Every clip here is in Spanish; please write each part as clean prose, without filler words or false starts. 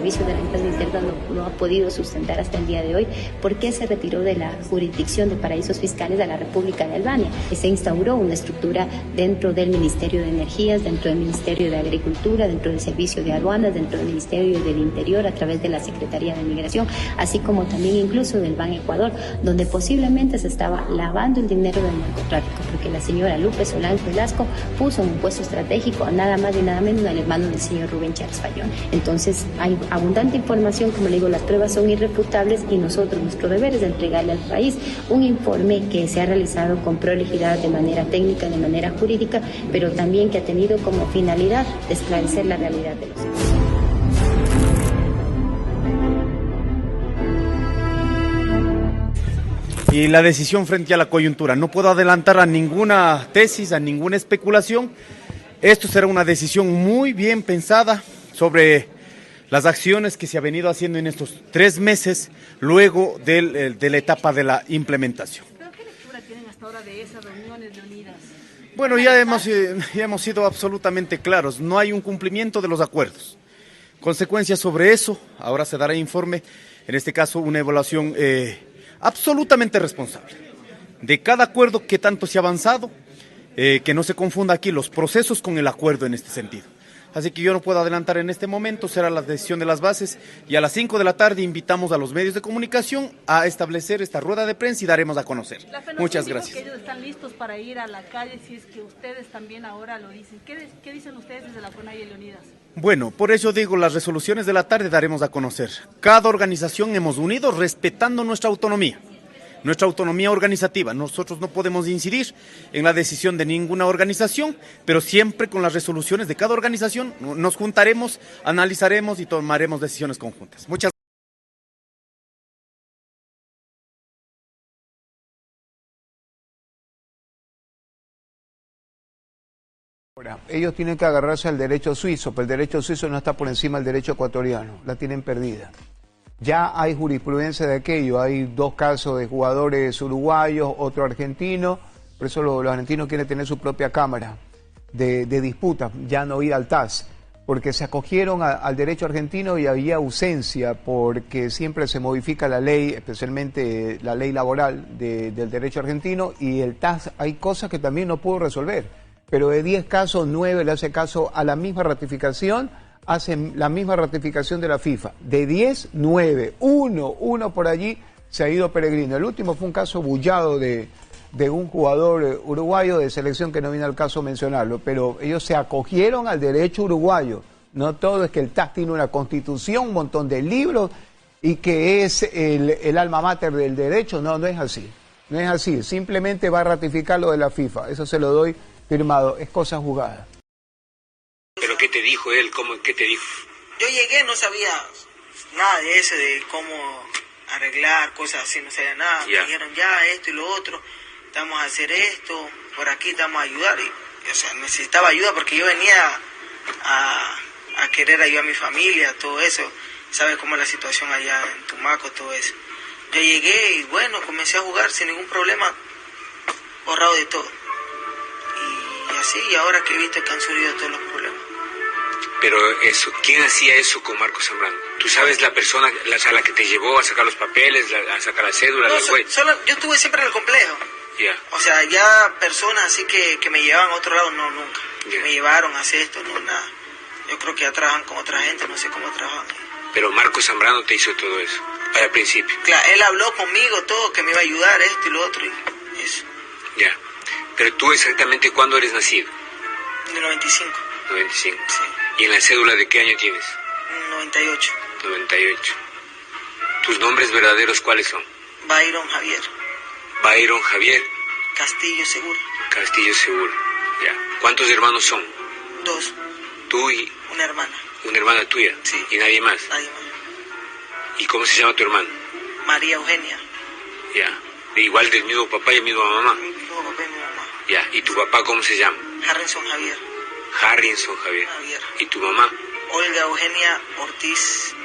servicio de la empresa interna no ha podido sustentar hasta el día de hoy, ¿por qué se retiró de la jurisdicción de paraísos fiscales a la República de Albania? Se instauró una estructura dentro del Ministerio de Energías, dentro del Ministerio de Agricultura, dentro del Servicio de Aduanas, dentro del Ministerio del Interior, a través de la Secretaría de Migración, así como también incluso del Ban Ecuador, donde posiblemente se estaba lavando el dinero del narcotráfico, porque la señora Lupe Solange Velasco puso en un puesto estratégico a nada más y nada menos al hermano del señor Rubén Chávez Fayón. Entonces hay abundante información, como le digo, las pruebas son irrefutables y nosotros, nuestro deber es entregarle al país un informe que se ha realizado con prolijidad de manera técnica, de manera jurídica, pero también que ha tenido como finalidad de esclarecer la realidad de los hechos. Y la decisión frente a la coyuntura. No puedo adelantar a ninguna tesis, a ninguna especulación. Esto será una decisión muy bien pensada sobre las acciones que se ha venido haciendo en estos 3 meses luego de la etapa de la implementación. ¿Pero qué lectura tienen hasta ahora de esas reuniones de Unidas? Bueno, ya hemos sido absolutamente claros. No hay un cumplimiento de los acuerdos. Consecuencias sobre eso, ahora se dará informe, en este caso una evaluación absolutamente responsable de cada acuerdo que tanto se ha avanzado, que no se confunda aquí los procesos con el acuerdo en este sentido. Así que yo no puedo adelantar en este momento, será la decisión de las bases y a las 5 de la tarde invitamos a los medios de comunicación a establecer esta rueda de prensa y daremos a conocer. Muchas gracias. Que ellos están listos para ir a la calle si es que ustedes también ahora lo dicen. ¿Qué dicen ustedes desde la FONAI y el Unidas? Bueno, por eso digo, las resoluciones de la tarde daremos a conocer. Cada organización hemos unido respetando nuestra autonomía organizativa. Nosotros no podemos incidir en la decisión de ninguna organización, pero siempre con las resoluciones de cada organización nos juntaremos, analizaremos y tomaremos decisiones conjuntas. Muchas gracias. Ellos tienen que agarrarse al derecho suizo, pero el derecho suizo no está por encima del derecho ecuatoriano, la tienen perdida. Ya hay jurisprudencia de aquello, hay 2 casos de jugadores uruguayos, otro argentino, por eso los argentinos quieren tener su propia cámara de disputa, ya no ir al TAS, porque se acogieron al derecho argentino y había ausencia, porque siempre se modifica la ley, especialmente la ley laboral del derecho argentino, y el TAS hay cosas que también no pudo resolver, pero de 10 casos, 9 le hace caso a la misma ratificación, hacen la misma ratificación de la FIFA. De 10, 9. Uno por allí se ha ido peregrino. El último fue un caso bullado de un jugador uruguayo de selección que no viene al caso mencionarlo, pero ellos se acogieron al derecho uruguayo. No todo es que el TAS tiene una constitución, un montón de libros y que es el alma mater del derecho. No es así. No es así. Simplemente va a ratificar lo de la FIFA. Eso se lo doy firmado. Es cosa jugada. ¿Pero qué te dijo él? ¿Qué te dijo? Yo llegué, no sabía nada de eso, de cómo arreglar cosas así, no sabía nada. Me dijeron ya esto y lo otro, estamos a hacer esto, por aquí estamos a ayudar. O sea, necesitaba ayuda porque yo venía a querer ayudar a mi familia, todo eso. Sabes cómo es la situación allá en Tumaco, todo eso. Yo llegué y bueno, comencé a jugar sin ningún problema, borrado de todo. Y así, y ahora que he visto que han surgido todos los problemas. Pero eso, ¿quién hacía eso con Marcos Zambrano? ¿Tú sabes la persona a la que te llevó a sacar los papeles, a sacar la cédula? No, solo yo estuve siempre en el complejo. Yeah. O sea, ya personas así que me llevaban a otro lado, no, nunca. Yeah. Me llevaron a hacer esto, no, nada. Yo creo que ya trabajan con otra gente, no sé cómo trabajan. Pero Marcos Zambrano te hizo todo eso, al principio. Claro, él habló conmigo todo, que me iba a ayudar, esto y lo otro, y eso. Ya. Yeah. Pero tú exactamente, ¿cuándo eres nacido? De 95. 95. Sí. ¿Y en la cédula de qué año tienes? 98. 98. ¿Tus nombres verdaderos cuáles son? Byron Javier. Byron Javier. Castillo Seguro. Castillo Seguro. Ya. ¿Cuántos hermanos son? 2. ¿Tú y...? Una hermana. ¿Una hermana tuya? Sí. ¿Y nadie más? Nadie más. ¿Y cómo se llama tu hermano? María Eugenia. Ya. ¿Igual del mismo papá y misma mamá? Mismo papá y mi mamá. Ya. ¿Y tu papá cómo se llama? Harrison Javier. Harrison Javier. ¿Y tu mamá? Olga Eugenia Ortiz.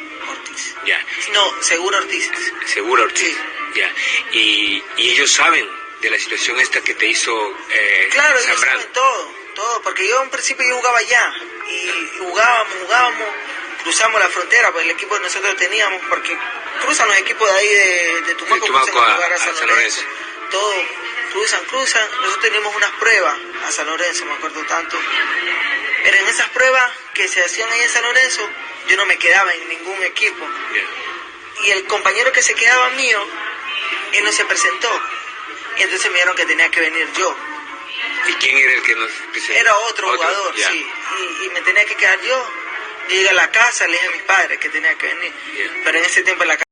Ya. No, Segura Ortiz. Segura Ortiz. Sí. Ya. ¿Y ellos saben de la situación esta que te hizo claro, Zambrano? Ellos saben todo, porque yo en principio yo jugaba allá y jugábamos, cruzamos la frontera, pues el equipo que nosotros teníamos, porque cruzan los equipos de ahí de Tumaco, a San Lorenzo. Todos cruzan. Nosotros teníamos unas pruebas a San Lorenzo, me acuerdo tanto. Pero en esas pruebas que se hacían ahí en San Lorenzo, yo no me quedaba en ningún equipo. Y el compañero que se quedaba mío, él no se presentó. Y entonces me dijeron que tenía que venir yo. ¿Y quién era el que nos presentó? Era otro jugador, sí. Y me tenía que quedar yo. Llegué a la casa, le dije a mis padres que tenía que venir. Pero en ese tiempo en la casa...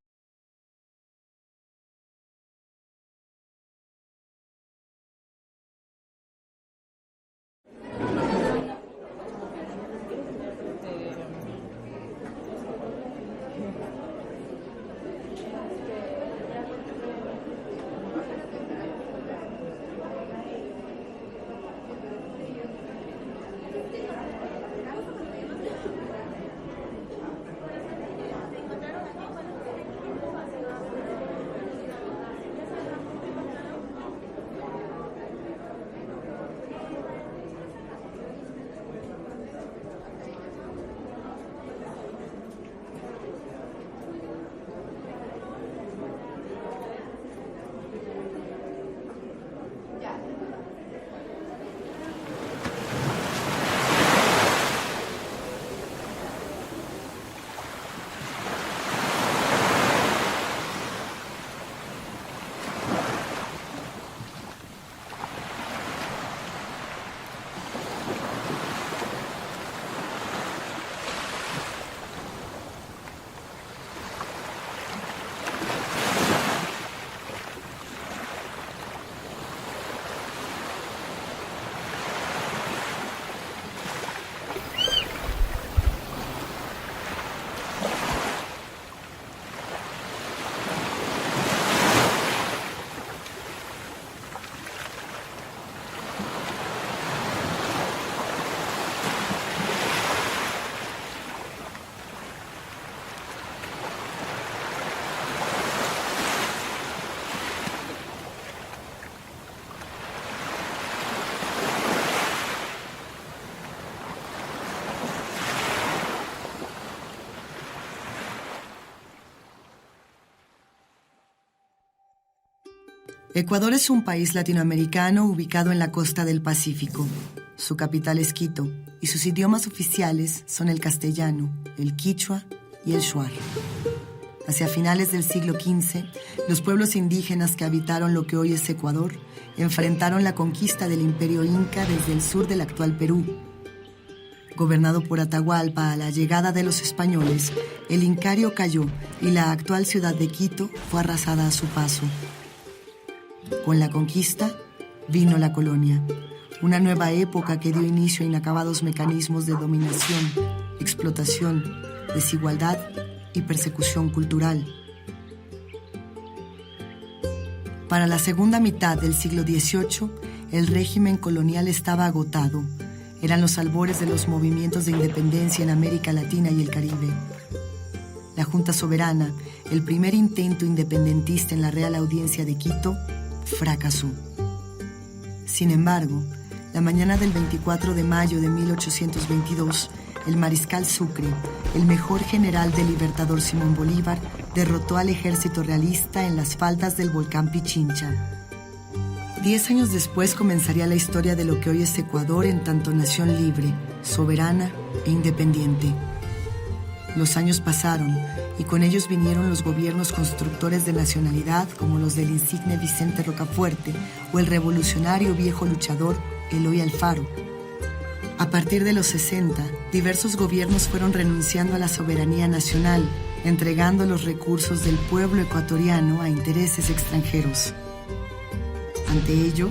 Ecuador es un país latinoamericano ubicado en la costa del Pacífico. Su capital es Quito y sus idiomas oficiales son el castellano, el quichua y el shuar. Hacia finales del siglo XV, los pueblos indígenas que habitaron lo que hoy es Ecuador enfrentaron la conquista del Imperio Inca desde el sur del actual Perú. Gobernado por Atahualpa a la llegada de los españoles, el Incario cayó y la actual ciudad de Quito fue arrasada a su paso. Con la conquista vino la colonia, una nueva época que dio inicio a inacabados mecanismos de dominación, explotación, desigualdad y persecución cultural. Para la segunda mitad del siglo XVIII, el régimen colonial estaba agotado. Eran los albores de los movimientos de independencia en América Latina y el Caribe. La Junta Soberana, el primer intento independentista en la Real Audiencia de Quito, fracasó. Sin embargo, la mañana del 24 de mayo de 1822, el mariscal Sucre, el mejor general del libertador Simón Bolívar, derrotó al ejército realista en las faldas del volcán Pichincha. 10 años después comenzaría la historia de lo que hoy es Ecuador en tanto nación libre, soberana e independiente. Los años pasaron y con ellos vinieron los gobiernos constructores de nacionalidad como los del insigne Vicente Rocafuerte o el revolucionario viejo luchador Eloy Alfaro. A partir de los 60, diversos gobiernos fueron renunciando a la soberanía nacional, entregando los recursos del pueblo ecuatoriano a intereses extranjeros. Ante ello,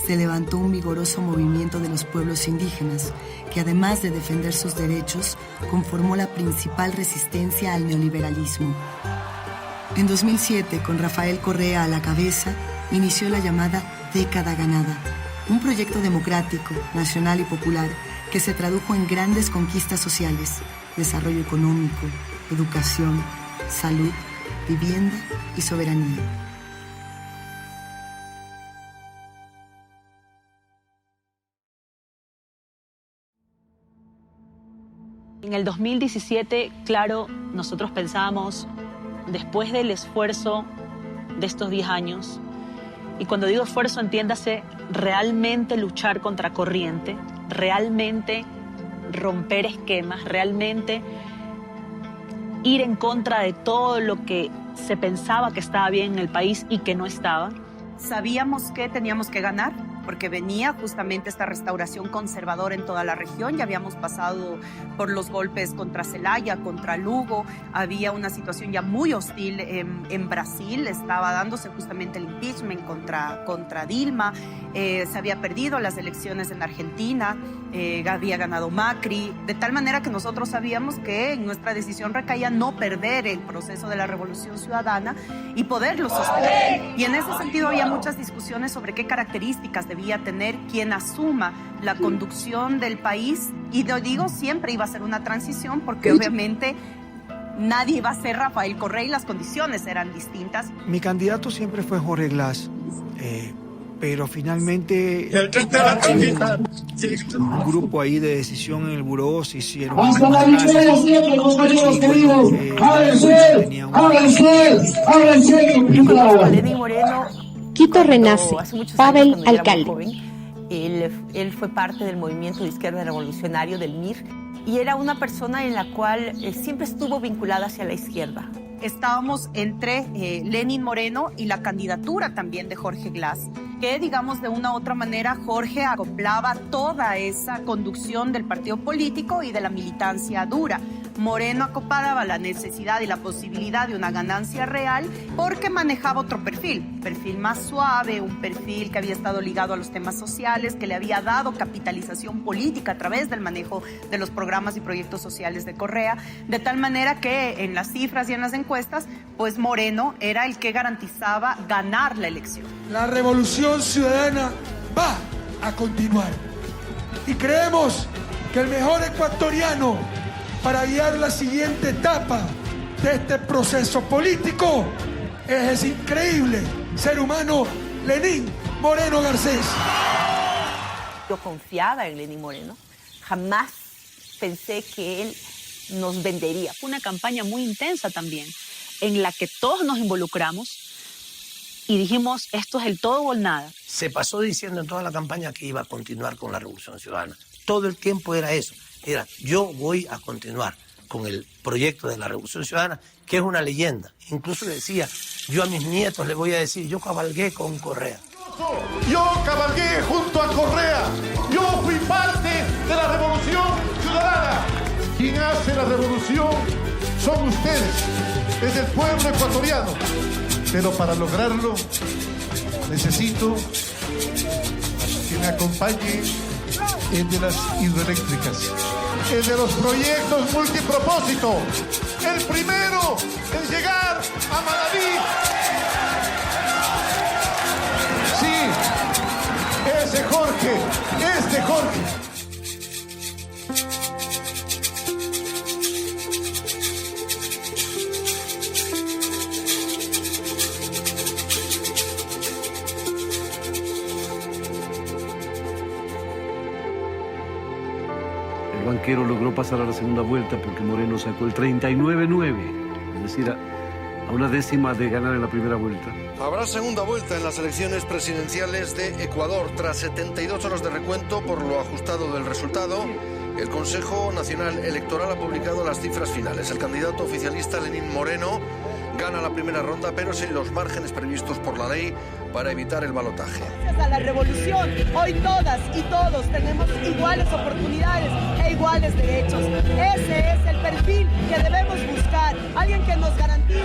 se levantó un vigoroso movimiento de los pueblos indígenas, que además de defender sus derechos, conformó la principal resistencia al neoliberalismo. En 2007, con Rafael Correa a la cabeza, inició la llamada Década Ganada, un proyecto democrático, nacional y popular que se tradujo en grandes conquistas sociales, desarrollo económico, educación, salud, vivienda y soberanía. En el 2017, claro, nosotros pensábamos, después del esfuerzo de estos 10 años, y cuando digo esfuerzo, entiéndase, realmente luchar contra corriente, realmente romper esquemas, realmente ir en contra de todo lo que se pensaba que estaba bien en el país y que no estaba. Sabíamos que teníamos que ganar, porque venía justamente esta restauración conservadora en toda la región. Ya habíamos pasado por los golpes contra Zelaya, contra Lugo. Había una situación ya muy hostil en Brasil. Estaba dándose justamente el impeachment contra Dilma. Se había perdido las elecciones en Argentina. Había ganado Macri. De tal manera que nosotros sabíamos que en nuestra decisión recaía no perder el proceso de la Revolución Ciudadana y poderlo sostener. Y en ese sentido había muchas discusiones sobre qué características debía tener quien asuma la conducción del país. Y lo digo, siempre iba a ser una transición porque obviamente nadie iba a ser Rafael Correa y las condiciones eran distintas. Mi candidato siempre fue Jorge Glass, pero finalmente un grupo ahí de decisión en el buró se hicieron. ¡Hasta la victoria siempre, compañeros queridos! ¡Ábrense! ¡Ábrense! ¡Ábrense! Lenín Moreno, Quito renace. Pavel, alcalde. Joven, él fue parte del movimiento de izquierda revolucionario del MIR y era una persona en la cual siempre estuvo vinculada hacia la izquierda. Estábamos entre Lenín Moreno y la candidatura también de Jorge Glass, que digamos de una u otra manera Jorge acoplaba toda esa conducción del partido político y de la militancia dura. Moreno acoplaba la necesidad y la posibilidad de una ganancia real porque manejaba otro perfil más suave, un perfil que había estado ligado a los temas sociales, que le había dado capitalización política a través del manejo de los programas y proyectos sociales de Correa, de tal manera que en las cifras y en las encuestas, pues Moreno era el que garantizaba ganar la elección. La revolución ciudadana va a continuar y creemos que el mejor ecuatoriano para guiar la siguiente etapa de este proceso político es ese increíble ser humano Lenín Moreno Garcés. Yo confiaba en Lenín Moreno, jamás pensé que él nos vendería. Fue una campaña muy intensa también, en la que todos nos involucramos y dijimos, esto es el todo o el nada. Se pasó diciendo en toda la campaña que iba a continuar con la Revolución Ciudadana. Todo el tiempo era eso. Era, yo voy a continuar con el proyecto de la Revolución Ciudadana, que es una leyenda. Incluso decía, yo a mis nietos les voy a decir, yo cabalgué con Correa. Yo cabalgué junto a Correa. Yo fui parte de la Revolución Ciudadana. Quien hace la revolución son ustedes, es el pueblo ecuatoriano. Pero para lograrlo, necesito que me acompañe el de las hidroeléctricas, el de los proyectos multipropósito, el primero en llegar a Manaví. Sí, ese Jorge, este Jorge. El banquero logró pasar a la segunda vuelta porque Moreno sacó el 39-9, es decir, a una décima de ganar en la primera vuelta. Habrá segunda vuelta en las elecciones presidenciales de Ecuador. Tras 72 horas de recuento por lo ajustado del resultado, el Consejo Nacional Electoral ha publicado las cifras finales. El candidato oficialista Lenín Moreno gana la primera ronda, pero sin los márgenes previstos por la ley para evitar el balotaje. Gracias a la revolución, hoy todas y todos tenemos iguales oportunidades e iguales derechos. Ese es el perfil que debemos buscar. Alguien que nos garantice